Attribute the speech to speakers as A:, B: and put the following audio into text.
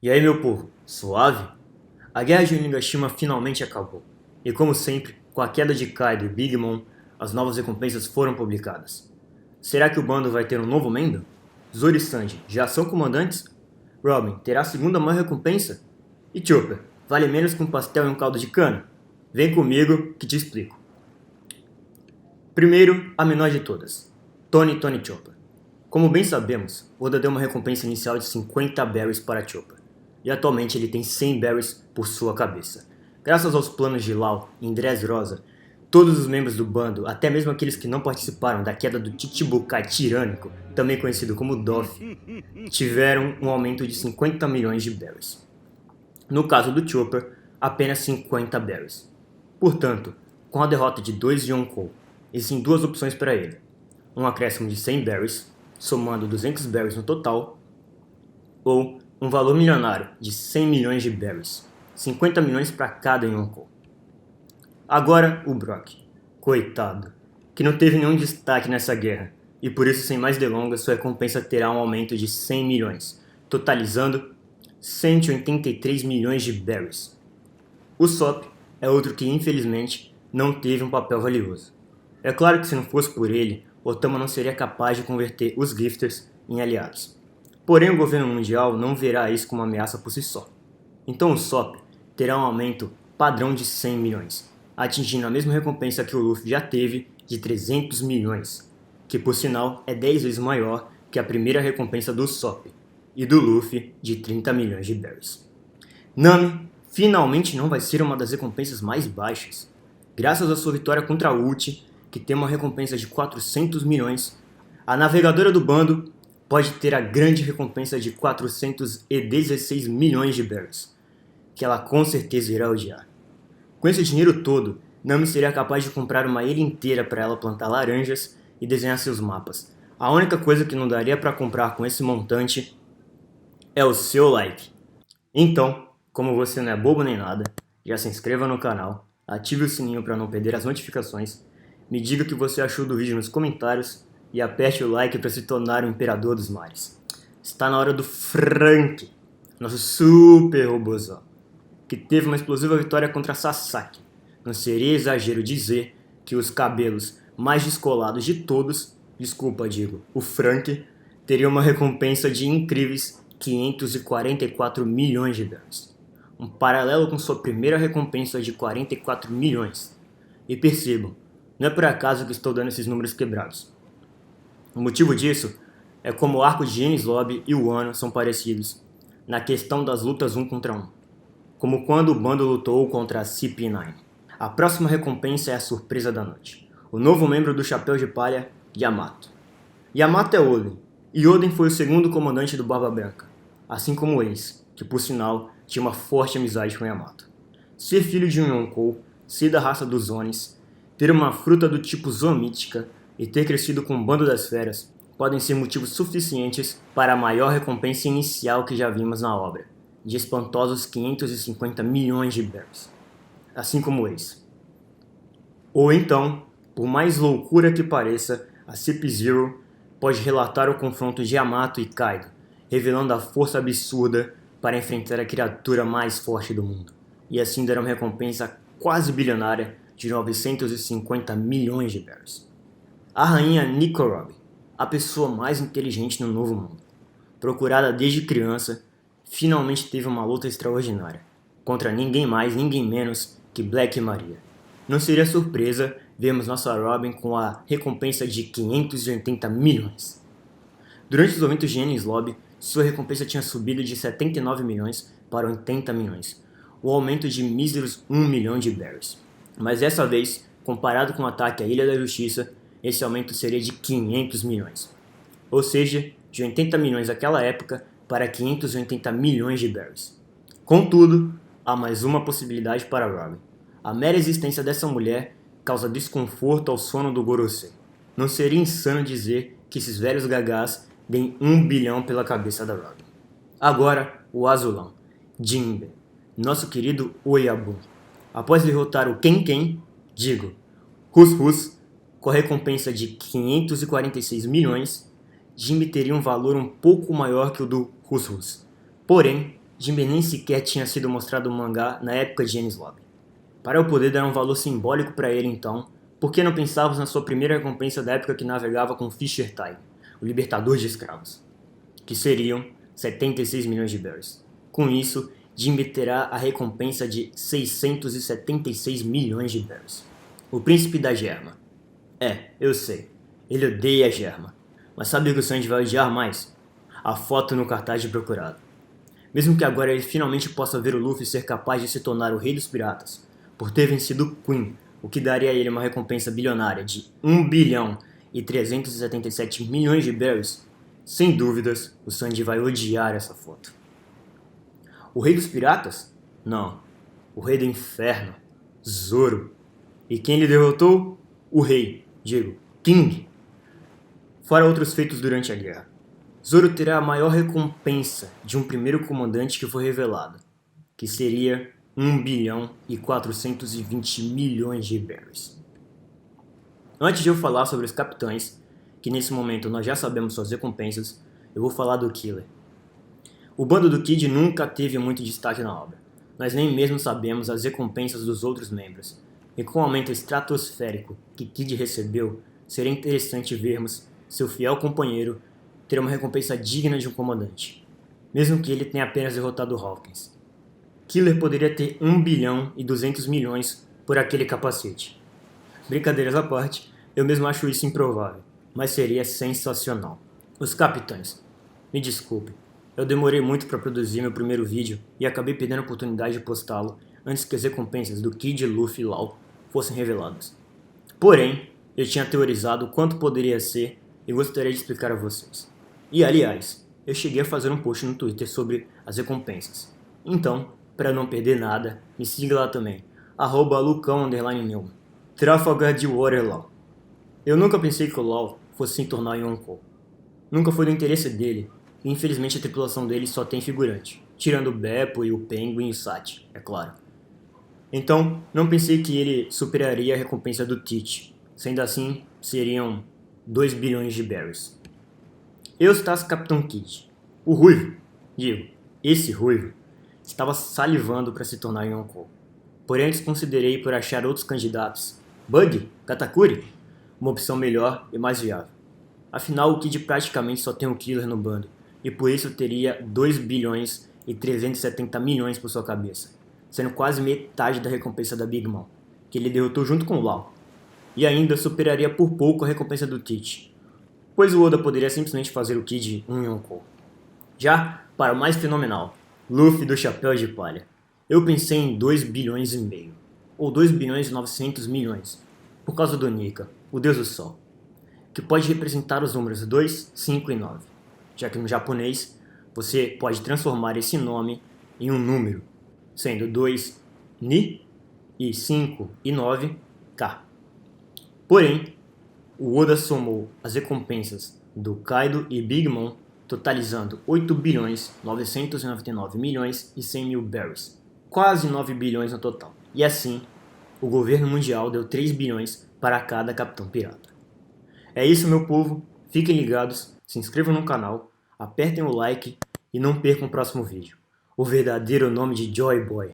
A: E aí, meu povo, suave? A guerra de Onigashima finalmente acabou, e como sempre, com a queda de Kaido e Big Mom, as novas recompensas foram publicadas. Será que o bando vai ter um novo membro? Zoro e Sanji já são comandantes? Robin terá a segunda maior recompensa? E Chopper, vale menos que um pastel e um caldo de cana? Vem comigo que te explico. Primeiro, a menor de todas, Tony Chopper. Como bem sabemos, Oda deu uma recompensa inicial de 50 berries para Chopper, e atualmente ele tem 100 berries por sua cabeça. Graças aos planos de Law e Dressrosa, todos os membros do bando, até mesmo aqueles que não participaram da queda do Chichibukai tirânico, também conhecido como Doff, tiveram um aumento de 50 milhões de berries. No caso do Chopper, apenas 50 berries. Portanto, com a derrota de 2 Yonkou, existem duas opções para ele. Um acréscimo de 100 berries, somando 200 berries no total, ou um valor milionário de 100 milhões de berries, 50 milhões para cada Yonkou. Agora o Brock, coitado, que não teve nenhum destaque nessa guerra, e por isso sem mais delongas sua recompensa terá um aumento de 100 milhões, totalizando 183 milhões de berries. O Sop é outro que infelizmente não teve um papel valioso. É claro que se não fosse por ele, Otama não seria capaz de converter os Gifters em aliados. Porém, o governo mundial não verá isso como uma ameaça por si só. Então o Sop terá um aumento padrão de 100 milhões, atingindo a mesma recompensa que o Luffy já teve de 300 milhões, que por sinal é 10 vezes maior que a primeira recompensa do Sop, e do Luffy de 30 milhões de berries. Nami finalmente não vai ser uma das recompensas mais baixas. Graças à sua vitória contra a Uchi, que tem uma recompensa de 400 milhões, a navegadora do bando pode ter a grande recompensa de 416 milhões de berries, que ela com certeza irá odiar. Com esse dinheiro todo, Nami seria capaz de comprar uma ilha inteira para ela plantar laranjas e desenhar seus mapas. A única coisa que não daria para comprar com esse montante é o seu like. Então, como você não é bobo nem nada, já se inscreva no canal, ative o sininho para não perder as notificações, me diga o que você achou do vídeo nos comentários e aperte o like para se tornar o imperador dos mares. Está na hora do Frank, nosso super robôzão, que teve uma explosiva vitória contra Sasaki. Não seria exagero dizer que os cabelos mais descolados de todos, o Frank, teria uma recompensa de incríveis 544 milhões de berries. Um paralelo com sua primeira recompensa de 44 milhões. E percebam, não é por acaso que estou dando esses números quebrados. O motivo disso é como o arco de Enies Lobby e o Wano são parecidos na questão das lutas 1 contra 1, como quando o bando lutou contra a CP9. A próxima recompensa é a surpresa da noite. O novo membro do Chapéu de Palha, Yamato. Yamato é Oden, e Oden foi o segundo comandante do Barba Branca, assim como Ace, que por sinal tinha uma forte amizade com Yamato. Ser filho de um Yonkou, ser da raça dos Onis, ter uma fruta do tipo Zoomítica e ter crescido com o Bando das Feras podem ser motivos suficientes para a maior recompensa inicial que já vimos na obra, de espantosos 550 milhões de berries, assim como Ace. Ou então, por mais loucura que pareça, a CP0 pode relatar o confronto de Yamato e Kaido, revelando a força absurda para enfrentar a criatura mais forte do mundo, e assim dar uma recompensa quase bilionária de 950 milhões de berries. A rainha Nico Robin, a pessoa mais inteligente no Novo Mundo, procurada desde criança, finalmente teve uma luta extraordinária, contra ninguém mais, ninguém menos que Black Maria. Não seria surpresa vermos nossa Robin com a recompensa de 580 milhões. Durante os eventos de Enies Lobby, sua recompensa tinha subido de 79 milhões para 80 milhões, o aumento de míseros 1 milhão de berries. Mas dessa vez, comparado com o ataque à Ilha da Justiça, esse aumento seria de 500 milhões. Ou seja, de 80 milhões naquela época para 580 milhões de berries. Contudo, há mais uma possibilidade para Robin. A mera existência dessa mulher causa desconforto ao sono do Gorosei. Não seria insano dizer que esses velhos gagás deem 1 bilhão pela cabeça da Robin. Agora, o azulão, Jinbe, nosso querido Oyabun. Após derrotar o Ken, Hus, com a recompensa de 546 milhões, Jinbe teria um valor um pouco maior que o do Hus. Porém, Jinbe nem sequer tinha sido mostrado o mangá na época de Enies Lobby. Para eu poder dar um valor simbólico para ele então, por que não pensávamos na sua primeira recompensa da época que navegava com Fisher Tiger, o libertador de escravos, que seriam 76 milhões de berries. Com isso, Jinbe terá a recompensa de 676 milhões de berries. O príncipe da Germa. Eu sei, ele odeia a Germa, mas sabe o que o Sanji vai odiar mais? A foto no cartaz de procurado. Mesmo que agora ele finalmente possa ver o Luffy ser capaz de se tornar o rei dos piratas, por ter vencido Queen, o que daria a ele uma recompensa bilionária de 1 bilhão e 377 milhões de berries, sem dúvidas, o Sanji vai odiar essa foto. O rei dos piratas? Não. O rei do inferno, Zoro. E quem lhe derrotou? O rei, King. Fora outros feitos durante a guerra. Zoro terá a maior recompensa de um primeiro comandante que foi revelado, que seria 1 bilhão e 420 milhões de berries. Antes de eu falar sobre os capitães, que nesse momento nós já sabemos suas recompensas, eu vou falar do Killer. O bando do Kid nunca teve muito destaque na obra. Nós nem mesmo sabemos as recompensas dos outros membros. E com o aumento estratosférico que Kid recebeu, seria interessante vermos seu fiel companheiro ter uma recompensa digna de um comandante, mesmo que ele tenha apenas derrotado Hawkins. Killer poderia ter 1 bilhão e 200 milhões por aquele capacete. Brincadeiras à parte, eu mesmo acho isso improvável, mas seria sensacional. Os capitães. Me desculpe, eu demorei muito para produzir meu primeiro vídeo e acabei perdendo a oportunidade de postá-lo antes que as recompensas do Kid, Luffy e Law fossem reveladas. Porém, eu tinha teorizado o quanto poderia ser e gostaria de explicar a vocês. E aliás, eu cheguei a fazer um post no Twitter sobre as recompensas. Então, para não perder nada, me siga lá também, @lucão_new, Trafalgar de Waterloo. Eu nunca pensei que o Law fosse se tornar Yonkou. Nunca foi do interesse dele, e infelizmente a tripulação dele só tem figurante, tirando o Beppo e o Penguin e o Sati, é claro. Então, não pensei que ele superaria a recompensa do Teach, sendo assim, seriam 2 bilhões de berries. Eustace Capitão Kid. O ruivo, esse ruivo, estava salivando para se tornar Yonkou. Porém, antes considerei por achar outros candidatos. Bug? Katakuri? Uma opção melhor e mais viável. Afinal, o Kid praticamente só tem um Killer no bando, e por isso teria 2 bilhões e 370 milhões por sua cabeça, sendo quase metade da recompensa da Big Mom, que ele derrotou junto com o Law. E ainda superaria por pouco a recompensa do Teach, pois o Oda poderia simplesmente fazer o Kid um Yonkou. Já para o mais fenomenal, Luffy do Chapéu de Palha. Eu pensei em 2 bilhões e meio, ou 2 bilhões e 900 milhões, por causa do Nika, o Deus do Sol, que pode representar os números 2, 5 e 9, já que no japonês você pode transformar esse nome em um número, sendo 2 Ni e 5 e 9 K. Porém, o Oda somou as recompensas do Kaido e Big Mom, totalizando 8 bilhões 999 milhões e 100 mil berries, quase 9 bilhões no total. E assim, o governo mundial deu 3 bilhões para cada capitão pirata. É isso, meu povo, fiquem ligados, se inscrevam no canal, apertem o like e não percam o próximo vídeo. O verdadeiro nome de Joy Boy.